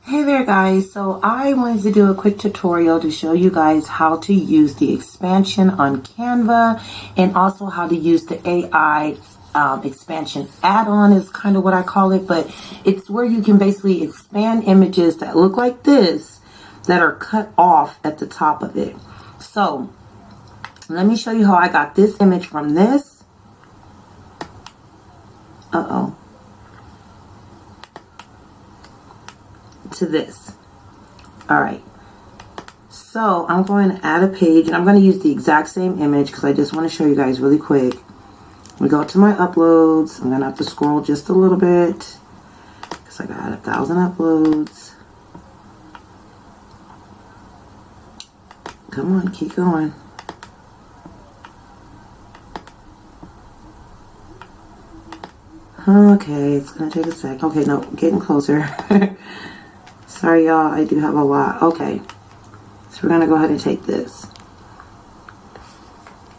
Hey there guys, so I wanted to do a quick tutorial to show you guys how to use the expansion on Canva and also how to use the AI expansion add-on is kind of what I call it, but it's where you can basically expand images that look like this that are cut off at the top of it. So let me show you how I got this image from this. To this. All right, so I'm going to add a page and I'm going to use the exact same image because I just want to show you guys really quick. We go to my uploads. I'm going to have to scroll just a little bit because I got 1,000 uploads. Come on, keep going. Okay, it's going to take a sec. Okay, no, getting closer. Sorry, y'all, I do have a lot. Okay, so we're going to go ahead and take this.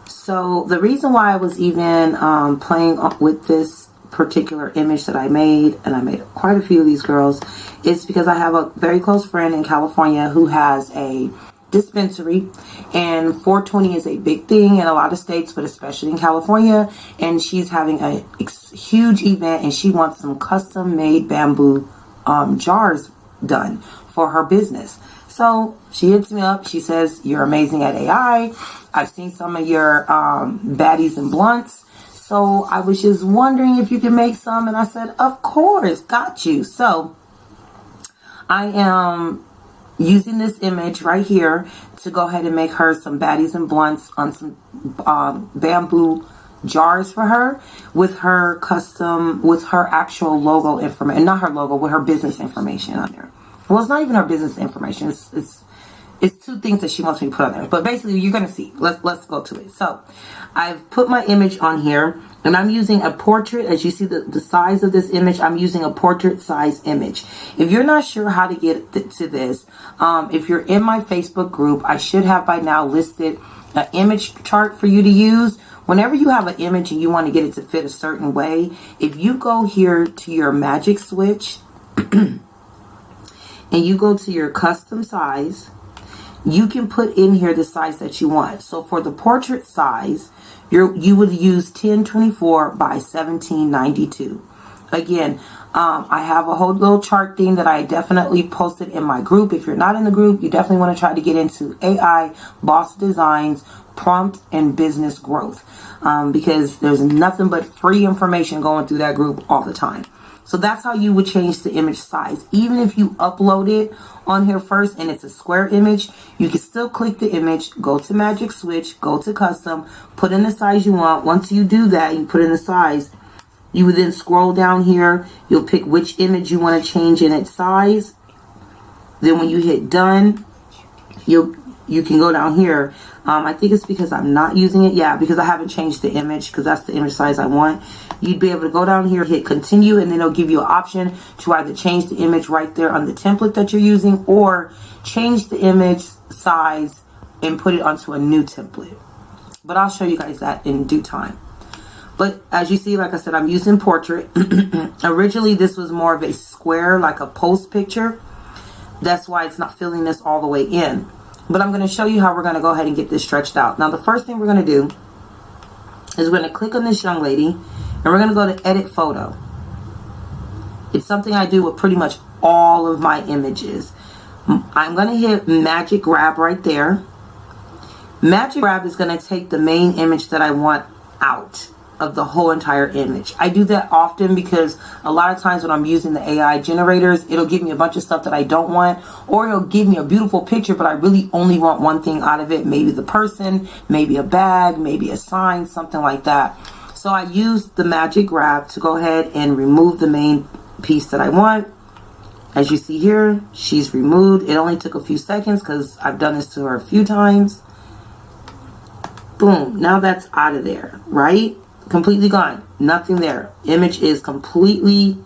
So the reason why I was even playing with this particular image that I made, and I made quite a few of these girls, is because I have a very close friend in California who has a dispensary, and 420 is a big thing in a lot of states, but especially in California, and she's having a huge event and she wants some custom made bamboo jars done for her business. So she hits me up. She says, "You're amazing at AI. I've seen some of your baddies and blunts. So I was just wondering if you could make some." And I said, "Of course, got you." So I am using this image right here to go ahead and make her some baddies and blunts on some bamboo jars for her with her custom, with her actual logo information, not her logo, with her business information on there. Well, it's not even her business information. It's two things that she wants me to put on there. But basically, you're going to see. Let's go to it. So I've put my image on here, and I'm using a portrait. As you see the size of this image, I'm using a portrait size image. If you're not sure how to get to this, if you're in my Facebook group, I should have by now listed an image chart for you to use. Whenever you have an image and you want to get it to fit a certain way, if you go here to your magic switch and you go to your custom size, you can put in here the size that you want. So for the portrait size, you would use 1024 by 1792. Again, I have a whole little chart thing that I definitely posted in my group. If you're not in the group, you definitely want to try to get into AI, boss designs, prompt, and business growth, because there's nothing but free information going through that group all the time. So that's how you would change the image size. Even if you upload it on here first and it's a square image, you can still click the image, go to magic switch, go to custom, put in the size you want. Once you do that, you put in the size, you would then scroll down here. You'll pick which image you want to change in its size. Then when you hit done, you can go down here. I think it's because I'm not using it. Yeah, because I haven't changed the image, because that's the image size I want. You'd be able to go down here, hit continue, and then it'll give you an option to either change the image right there on the template that you're using, or change the image size and put it onto a new template. But I'll show you guys that in due time. But as you see, like I said, I'm using portrait. Originally, this was more of a square, like a post picture. That's why it's not filling this all the way in. But I'm going to show you how we're going to go ahead and get this stretched out. Now, the first thing we're going to do is we're going to click on this young lady, and we're going to go to edit photo. It's something I do with pretty much all of my images. I'm going to hit magic grab right there. Magic grab is going to take the main image that I want out of the whole entire image. I do that often because a lot of times when I'm using the AI generators, it'll give me a bunch of stuff that I don't want, or it'll give me a beautiful picture, but I really only want one thing out of it. Maybe the person, maybe a bag, maybe a sign, something like that. So I use the magic grab to go ahead and remove the main piece that I want. As you see here, she's removed. It only took a few seconds because I've done this to her a few times. Boom. Now that's out of there, right? Completely gone. Nothing there. Image is completely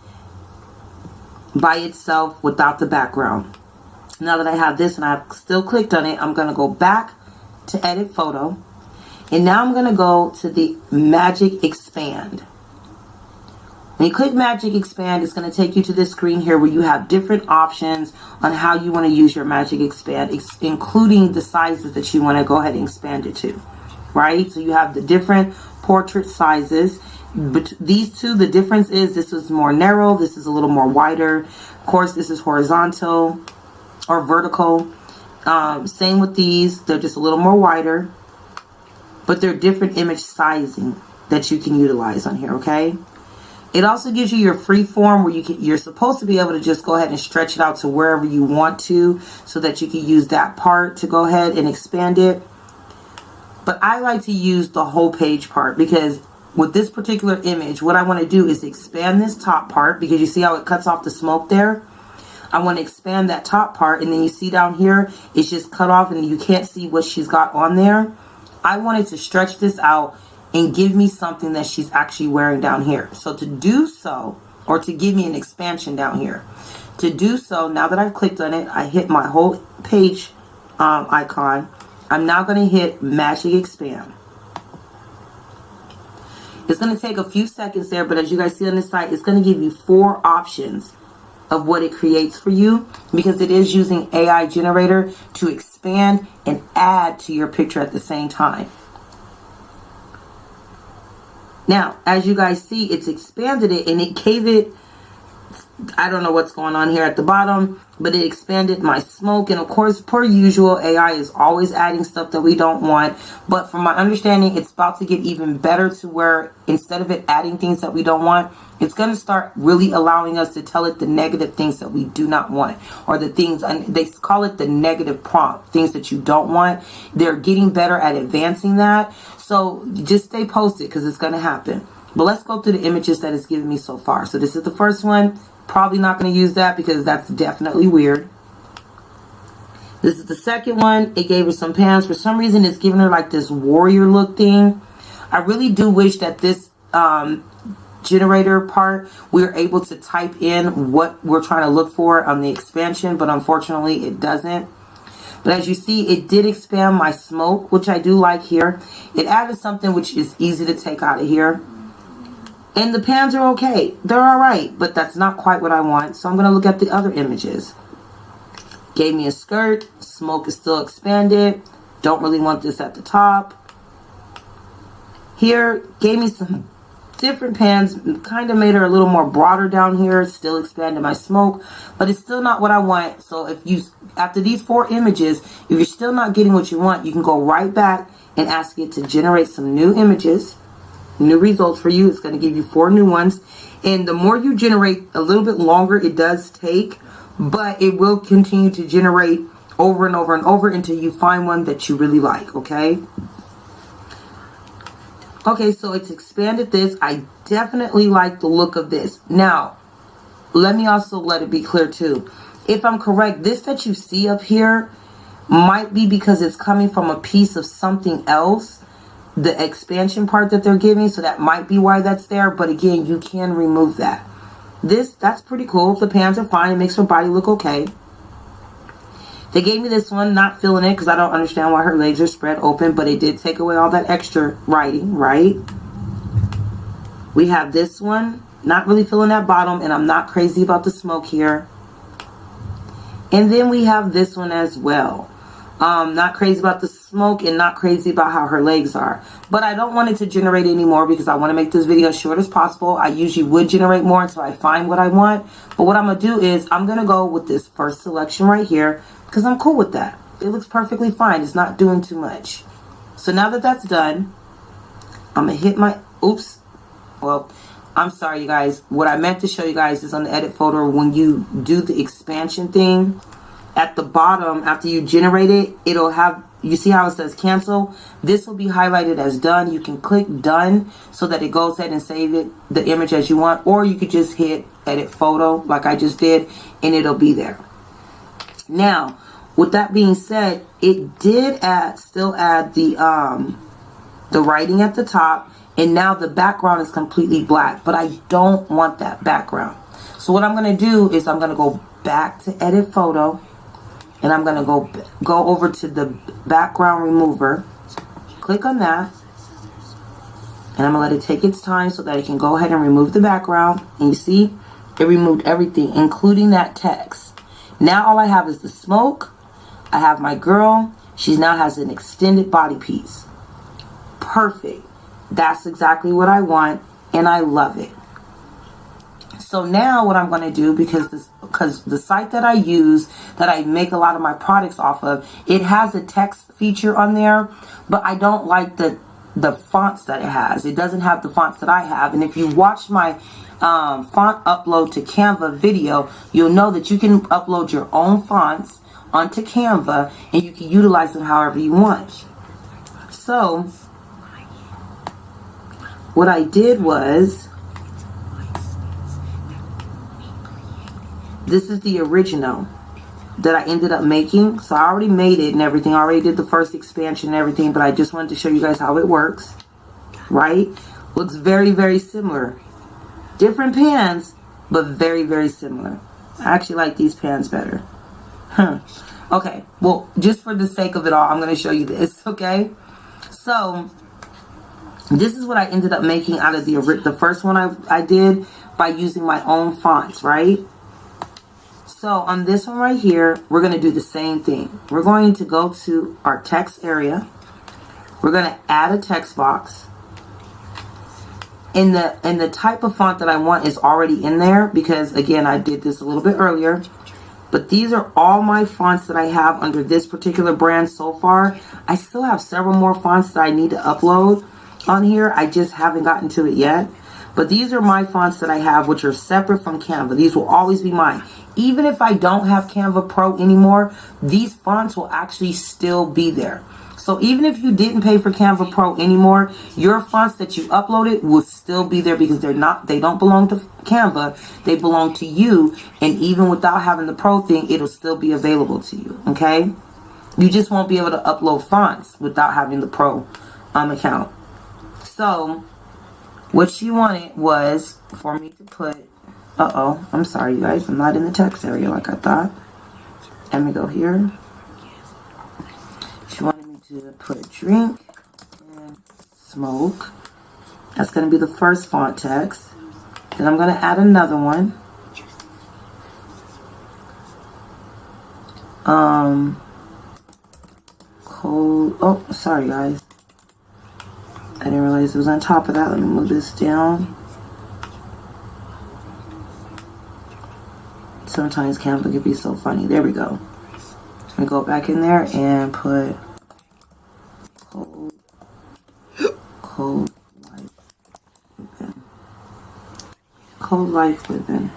by itself without the background. Now that I have this and I've still clicked on it, I'm going to go back to edit photo. And now I'm going to go to the magic expand. When you click Magic Expand, it's going to take you to this screen here where you have different options on how you want to use your Magic Expand, including the sizes that you want to go ahead and expand it to, right? So you have the different portrait sizes. But these two, the difference is this is more narrow, this is a little more wider. Of course, this is horizontal or vertical. Same with these, they're just a little more wider, but they're different image sizing that you can utilize on here, okay? It also gives you your free form where you're supposed to be able to just go ahead and stretch it out to wherever you want to, so that you can use that part to go ahead and expand it. But I like to use the whole page part, because with this particular image, what I want to do is expand this top part, because you see how it cuts off the smoke there? I want to expand that top part, and then you see down here, it's just cut off and you can't see what she's got on there. I wanted to stretch this out and give me something that she's actually wearing down here. So to do so, or to give me an expansion down here, to do so, now that I've clicked on it, I hit my whole page icon. I'm now going to hit Magic Expand. It's going to take a few seconds there, but as you guys see on this side, it's going to give you 4 options of what it creates for you, because it is using AI generator to expand and add to your picture at the same time. Now, as you guys see, it's expanded it and it gave it, I don't know what's going on here at the bottom, but it expanded my smoke. And of course, per usual, AI is always adding stuff that we don't want. But from my understanding, it's about to get even better to where instead of it adding things that we don't want, it's going to start really allowing us to tell it the negative things that we do not want, or the things, and they call it the negative prompt, things that you don't want. They're getting better at advancing that. So just stay posted, because it's going to happen. But let's go through the images that it's giving me so far. So this is the first one. Probably not going to use that because that's definitely weird. This is the second one. It gave her some pants. For some reason, it's giving her like this warrior look thing. I really do wish that this generator part, we're able to type in what we're trying to look for on the expansion, but unfortunately it doesn't. But as you see, it did expand my smoke, which I do like here. It added something which is easy to take out of here. And the pants are okay. They're all right, but that's not quite what I want. So I'm going to look at the other images. Gave me a skirt. Smoke is still expanded. Don't really want this at the top. Here, gave me some different pants. Kind of made her a little more broader down here. Still expanded my smoke, but it's still not what I want. So if you, after these 4 images, if you're still not getting what you want, you can go right back and ask it to generate some new images. New results for you. It's going to give you 4 new ones, and the more you generate, a little bit longer it does take, but it will continue to generate over and over and over until you find one that you really like. Okay, so it's expanded this. I definitely like the look of this. Now let me also let it be clear too, if I'm correct, this that you see up here might be because it's coming from a piece of something else, the expansion part that they're giving, so that might be why that's there. But again, you can remove that. That's pretty cool. If the pants are fine, it makes her body look okay. They gave me this one, not feeling it because I don't understand why her legs are spread open, but it did take away all that extra writing, right? We have this one, not really feeling that bottom, and I'm not crazy about the smoke here. And then we have this one as well. Not crazy about the smoke and not crazy about how her legs are. But I don't want it to generate anymore because I want to make this video as short as possible. I usually would generate more until I find what I want. But what I'm going to do is I'm going to go with this first selection right here because I'm cool with that. It looks perfectly fine. It's not doing too much. So now that that's done, I'm going to hit my, oops. Well, I'm sorry, you guys. What I meant to show you guys is on the edit photo, when you do the expansion thing, at the bottom, after you generate it, it'll have, you see how it says cancel? This will be highlighted as done. You can click done so that it goes ahead and save it, the image as you want, or you could just hit edit photo like I just did and it'll be there. Now, with that being said, it did still add the writing at the top, and now the background is completely black, but I don't want that background. So what I'm going to do is I'm going to go back to edit photo. And I'm going to go over to the background remover. Click on that. And I'm going to let it take its time so that it can go ahead and remove the background. And you see, it removed everything, including that text. Now all I have is the smoke. I have my girl. She now has an extended body piece. Perfect. That's exactly what I want, and I love it. So now what I'm going to do, because the site that I use, that I make a lot of my products off of, it has a text feature on there, but I don't like the fonts that it has. It doesn't have the fonts that I have. And if you watch my font upload to Canva video, you'll know that you can upload your own fonts onto Canva and you can utilize them however you want. So what I did was, this is the original that I ended up making. So I already made it and everything. I already did the first expansion and everything, but I just wanted to show you guys how it works. Right? Looks very, very similar. Different pans, but very, very similar. I actually like these pans better. Okay, well, just for the sake of it all, I'm going to show you this, okay? So this is what I ended up making out of the first one I did by using my own fonts, right? So on this one right here, we're going to do the same thing. We're going to go to our text area. We're going to add a text box. And the type of font that I want is already in there because, again, I did this a little bit earlier. But these are all my fonts that I have under this particular brand so far. I still have several more fonts that I need to upload on here. I just haven't gotten to it yet. But these are my fonts that I have, which are separate from Canva. These will always be mine. Even if I don't have Canva Pro anymore, these fonts will actually still be there. So even if you didn't pay for Canva Pro anymore, your fonts that you uploaded will still be there because they don't belong to Canva. They belong to you. And even without having the Pro thing, it'll still be available to you. Okay? You just won't be able to upload fonts without having the Pro account. So what she wanted was for me to put, I'm sorry, you guys. I'm not in the text area like I thought. Let me go here. She wanted me to put drink and smoke. That's going to be the first font text. Then I'm going to add another one. Cold. Oh, sorry, guys. I didn't realize it was on top of that. Let me move this down. Sometimes Canva can be so funny. There we go. Let me go back in there and put cold life living. Cold life living.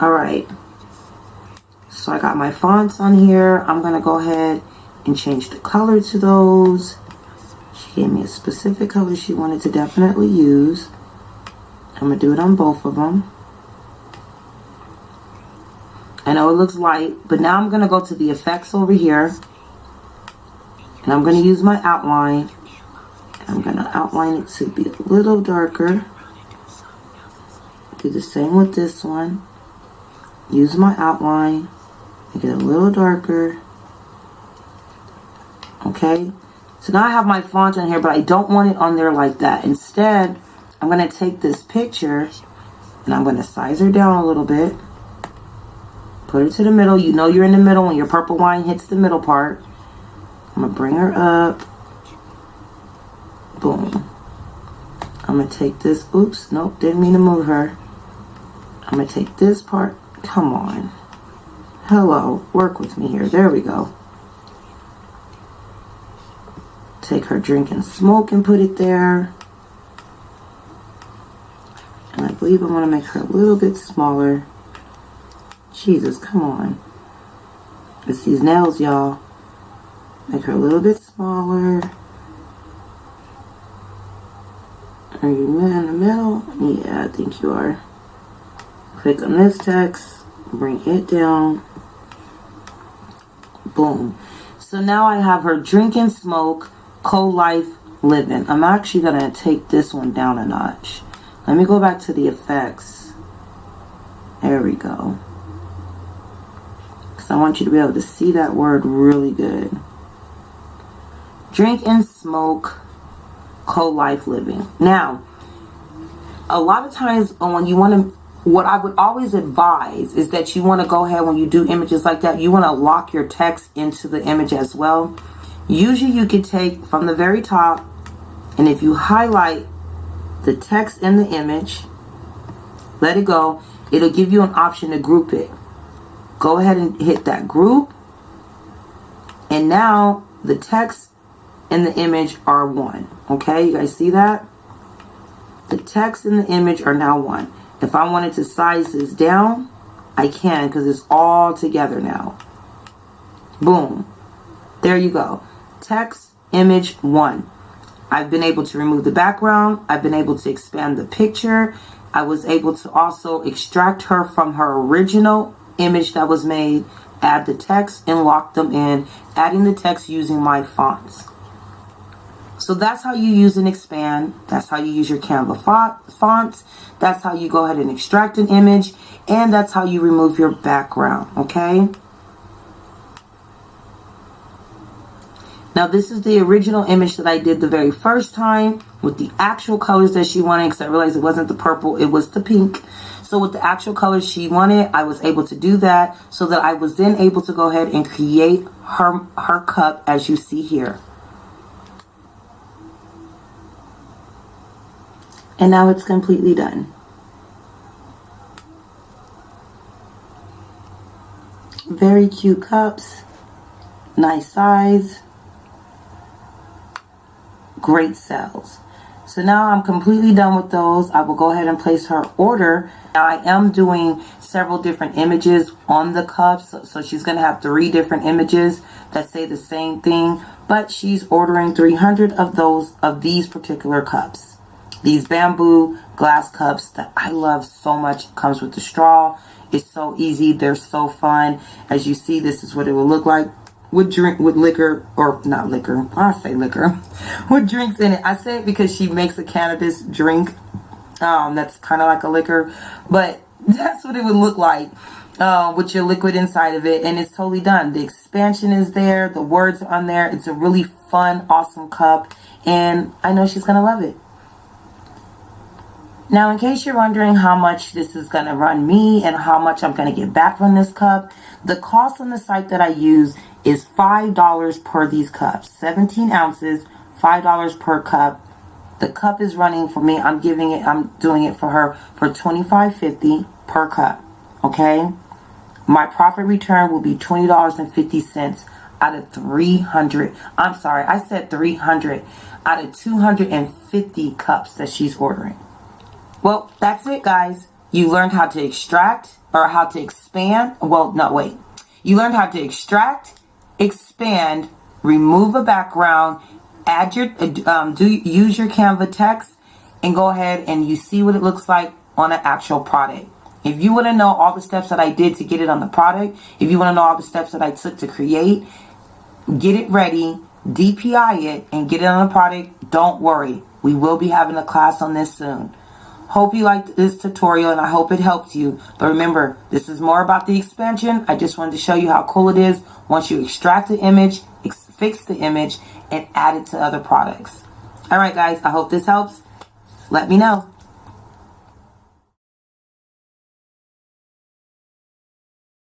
Alright. So I got my fonts on here. I'm going to go ahead and change the color to those. She gave me a specific color she wanted to definitely use. I'm going to do it on both of them. I know it looks light, but now I'm going to go to the effects over here. And I'm going to use my outline. I'm going to outline it to be a little darker. Do the same with this one. Use my outline. Make it a little darker. Okay. So now I have my font on here, but I don't want it on there like that. Instead, I'm going to take this picture and I'm going to size her down a little bit. Put her to the middle. You know you're in the middle when your purple line hits the middle part. I'm going to bring her up. Boom. I'm going to take this. Oops. Nope. Didn't mean to move her. I'm going to take this part. Come on. Hello. Work with me here. There we go. Take her drink and smoke and put it there. And I believe I want to make her a little bit smaller. Jesus, come on. It's these nails, y'all. Make her a little bit smaller. Are you in the middle? Yeah, I think you are. Click on this text. Bring it down. Boom. So now I have her drink and smoke, cold life, living. I'm actually going to take this one down a notch. Let me go back to the effects. There we go. I want you to be able to see that word really good. Drink and smoke, co-life living. Now, a lot of times when you want to, what I would always advise is that you want to go ahead when you do images like that, you want to lock your text into the image as well. Usually you can take from the very top, and if you highlight the text in the image, let it go, it'll give you an option to group it. Go ahead and hit that group, and now the text and the image are one. Okay, you guys see that? The text and the image are now one. If I wanted to size this down, I can, because it's all together now. Boom. There you go. Text, image, one. I've been able to remove the background. I've been able to expand the picture. I was able to also extract her from her original image that was made, add the text, and lock them in, adding the text using my fonts. So that's how you use and expand. That's how you use your Canva fonts. That's how you go ahead and extract an image. And that's how you remove your background. Okay. Now this is the original image that I did the very first time with the actual colors that she wanted, because I realized it wasn't the purple, it was the pink. So with the actual colors she wanted, I was able to do that, so that I was then able to go ahead and create her cup as you see here. And now it's completely done. Very cute cups. Nice size. Great sales. So now I'm completely done with those. I will go ahead and place her order. Now I am doing several different images on the cups. So she's going to have 3 different images that say the same thing. But she's ordering 300 of these particular cups. These bamboo glass cups that I love so much. It comes with the straw. It's so easy. They're so fun. As you see, this is what it will look like with liquor, or not liquor. I say liquor. With drinks in it. I say it because she makes a cannabis drink. That's kind of like a liquor, but that's what it would look like with your liquid inside of it. And it's totally done. The expansion is there. The words are on there. It's a really fun, awesome cup. And I know she's going to love it. Now, in case you're wondering how much this is going to run me and how much I'm going to get back from this cup, the cost on the site that I use is $5 per these cups. 17 ounces, $5 per cup. The cup is running for me. I'm doing it for her for $25.50 per cup. Okay? My profit return will be $20.50 out of 300. I'm sorry, I said 300 out of 250 cups that she's ordering. Well, that's it, guys. You learned how to extract, or how to expand. Well, no, wait. You learned how to extract, expand, remove a background, add your, use your Canva text, and go ahead and you see what it looks like on an actual product. If you want to know all the steps that I did to get it on the product, if you want to know all the steps that I took to create, get it ready, DPI it, and get it on the product, don't worry. We will be having a class on this soon. Hope you liked this tutorial and I hope it helped you. But remember, this is more about the expansion. I just wanted to show you how cool it is once you extract the image, fix the image, and add it to other products. Alright guys, I hope this helps. Let me know.